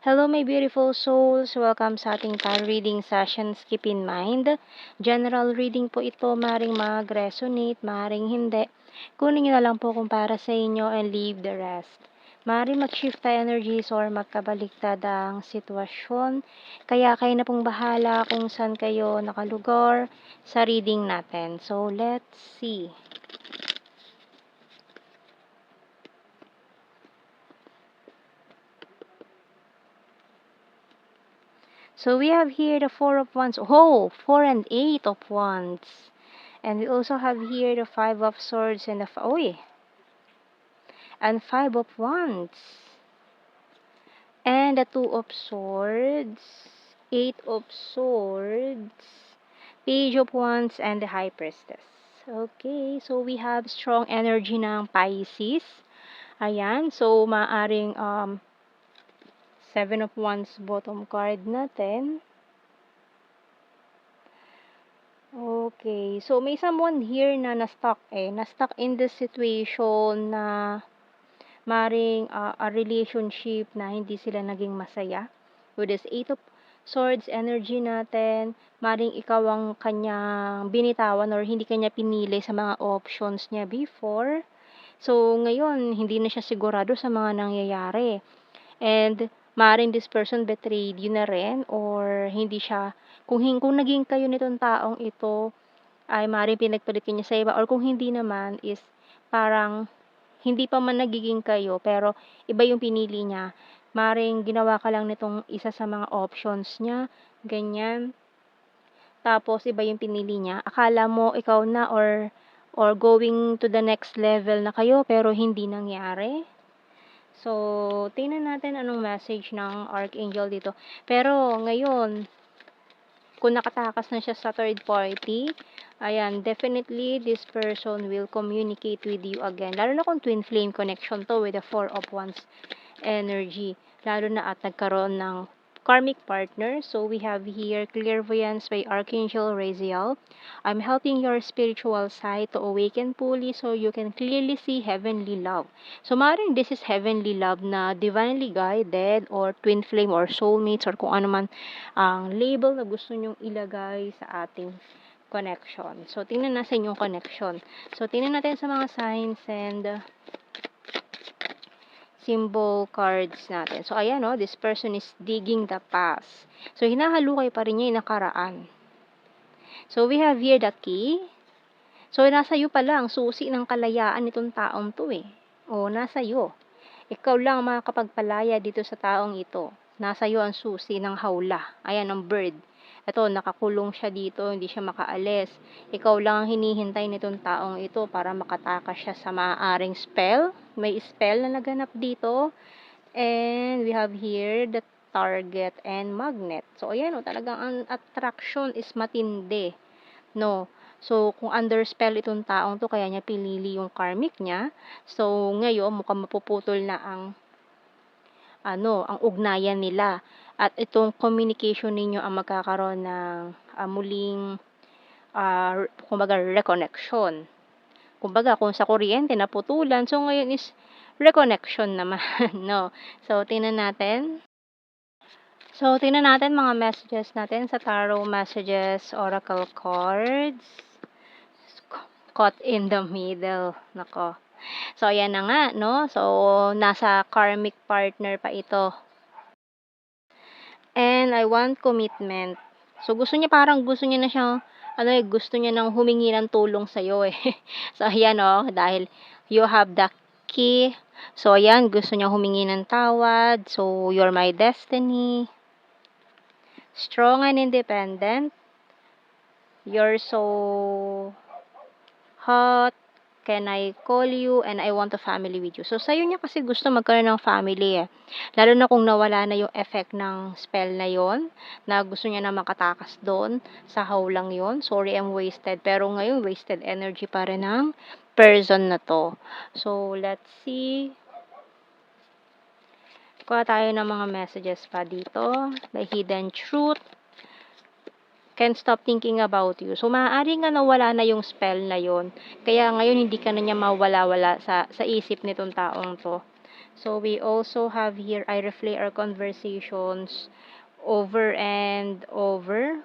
Hello, my beautiful souls. Welcome sa ating tarot reading sessions. Keep in mind, general reading po ito. Maring mag-resonate, maring hindi. Kunin nyo na lang po kung para sa inyo and leave the rest. Maring mag-shift tayo energies or magkabaliktad ang sitwasyon. Kaya kayo na pong bahala kung saan kayo nakalugar sa reading natin. So, let's see. So we have here the Four of Wands. Oh, 4 and 8 of Wands. And we also have here the Five of Swords and and Five of Wands. And the Two of Swords, Eight of Swords, Page of Wands, and the High Priestess. Okay, so we have strong energy ng Pisces. Ayan, so maaring Seven of Wands bottom card natin. Okay, so may someone here na na-stuck na-stuck in this situation na maring a relationship na hindi sila naging masaya. With this Eight of Swords energy natin, maring ikaw ang kanyang binitawan or hindi kanya pinili sa mga options niya before. So, ngayon, hindi na siya sigurado sa mga nangyayari. And maaaring this person betrayed you na rin or hindi siya kung naging kayo nitong taong ito ay maaaring pinagpalit niya sa iba or kung hindi naman is parang hindi pa man nagiging kayo pero iba yung pinili niya. Maaaring ginawa ka lang nitong isa sa mga options niya, ganyan. Tapos iba yung pinili niya. Akala mo ikaw na or going to the next level na kayo pero hindi nangyari. So, tingnan natin anong message ng Archangel dito. Pero, ngayon, kung nakatakas na siya sa third party, ayan, definitely, this person will communicate with you again. Lalo na kung twin flame connection to with the Four of Wands energy. Lalo na at nagkaroon ng karmic partner. So, we have here Clairvoyance by Archangel Raziel. I'm helping your spiritual side to awaken fully so you can clearly see heavenly love. So, maaaring this is heavenly love na divinely guided or twin flame or soulmates or kung ano man ang label na gusto nyong ilagay sa ating connection. So, tingnan na sa inyong connection. So, tingnan natin sa mga signs and symbol cards natin. So, ayan this person is digging the past. So, hinahalukay pa rin niya yung nakaraan. So, we have here the key. So, nasa iyo pala ang susi ng kalayaan nitong taong to nasa iyo. Ikaw lang ang makakapagpalaya dito sa taong ito. Nasa iyo ang susi ng hawla. Ayan, ang bird. Ito, nakakulong siya dito, hindi siya makaalis. Ikaw lang ang hinihintay nitong taong ito para makatakas siya sa maaaring spell. May spell na naganap dito. And we have here the target and magnet. So, ayan talagang ang attraction is matindi. No? So, kung under spell itong taong to, kaya niya pinili yung karmic niya. So, ngayon, mukhang mapuputol na ang ugnayan nila. At itong communication ninyo ang magkakaroon ng muling, kumbaga, reconnection. Kumbaga, kung sa kuryente naputulan, so ngayon is reconnection naman, no? So, tingnan natin. So, tingnan natin mga messages natin sa Tarot Messages Oracle Cards. Caught in the middle. Nako. So, ayan na nga, no? So, nasa karmic partner pa ito. And I want commitment. So, gusto niya na siyang, gusto niya nang humingi ng tulong sa'yo So, ayan dahil you have the key. So, ayan, gusto niya humingi ng tawad. So, you're my destiny. Strong and independent. You're so hot. Can I call you and I want a family with you. So, sa'yo niya kasi gusto magkaroon ng family Lalo na kung nawala na yung effect ng spell na yon na gusto niya na makatakas doon sa hawlang yon. Sorry, I'm wasted. Pero ngayon, wasted energy pa rin ng person na to. So, let's see. Kuha tayo ng mga messages pa dito. The hidden truth. Can't stop thinking about you. So, maaari nga nawala na yung spell na yon. Kaya ngayon, hindi ka na niya mawala-wala sa isip nitong taong to. So we also have here, I replay our conversations over and over,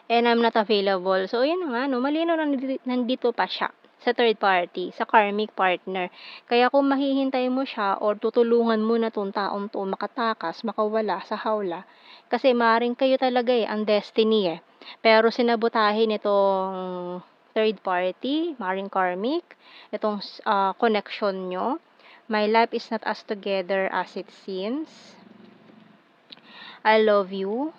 and I'm not available. So, yun na nga, no, malinaw na nandito pa siya sa third party, sa karmic partner. Kaya kung mahihintay mo siya or tutulungan mo na tong taong to makatakas, makawala sa hawla, kasi maaaring kayo talaga ang destiny Pero sinabotahe nitong third party, maaaring karmic, itong connection nyo. My life is not as together as it seems. I love you.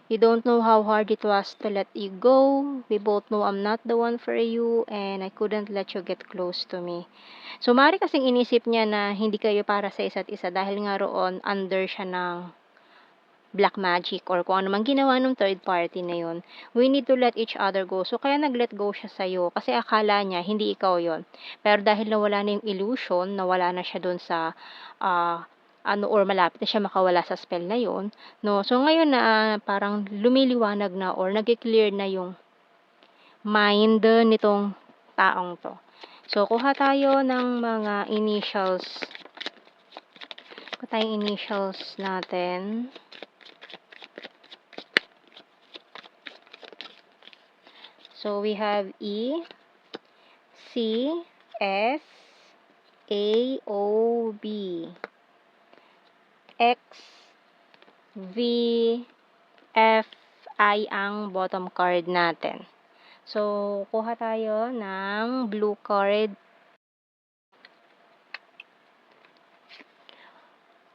You don't know how hard it was to let you go. We both know I'm not the one for you and I couldn't let you get close to me. So, maaari kasing inisip niya na hindi kayo para sa isa't isa dahil nga roon under siya ng black magic or kung ano man ginawa ng third party na yun. We need to let each other go. So, kaya nag-let go siya sa'yo kasi akala niya hindi ikaw yon. Pero dahil nawala na yung illusion, nawala na siya dun sa or malapit na siya makawala sa spell na yon, no? So, ngayon na parang lumiliwanag na or nag-clear na yung mind nitong taong to. So, kuha tayo ng mga initials. Kuha tayong initials natin. So, we have E, C, S, A, O, B, X, V, F, I ang bottom card natin. So, kuha tayo ng blue card.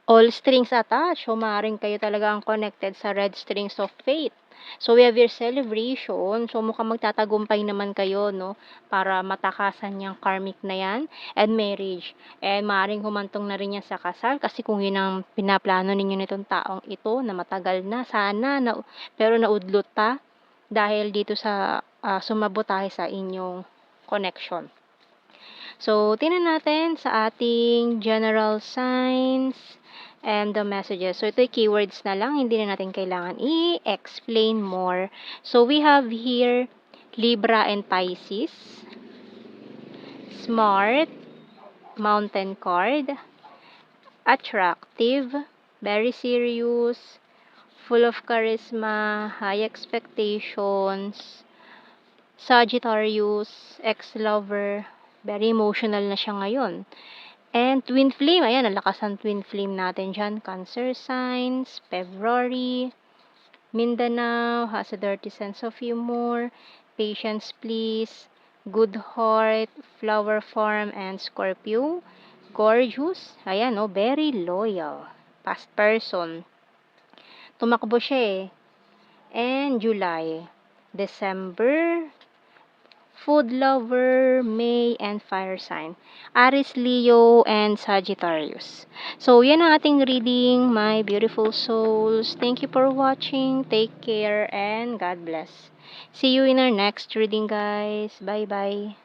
All strings attached. So, maaaring kayo talaga ang connected sa red strings of fate. So, we have your celebration. So, mukhang magtatagumpay naman kayo, no? Para matakasan yung karmic na yan. And marriage. And maaaring humantong na rin yan sa kasal. Kasi kung yun ang pinaplano ninyo nitong taong ito na matagal na, sana, pero naudlot pa. Dahil dito sa sumabotahe sa inyong connection. So, tingnan natin sa ating general signs and the messages. So, ito keywords na lang. Hindi na natin kailangan i-explain more. So, we have here Libra and Pisces, smart, mountain card, attractive, very serious, full of charisma, high expectations, Sagittarius, ex-lover, very emotional na siya ngayon. And twin flame, ayan, ang lakas ng twin flame natin dyan. Cancer signs, February, Mindanao, has a dirty sense of humor, patience please, good heart, flower farm, and Scorpio. Gorgeous, ayan, very loyal. Past person. Tumakbo siya And July, December, food lover, May, and fire sign. Aries, Leo, and Sagittarius. So, yan ang ating reading, my beautiful souls. Thank you for watching. Take care, and God bless. See you in our next reading, guys. Bye-bye.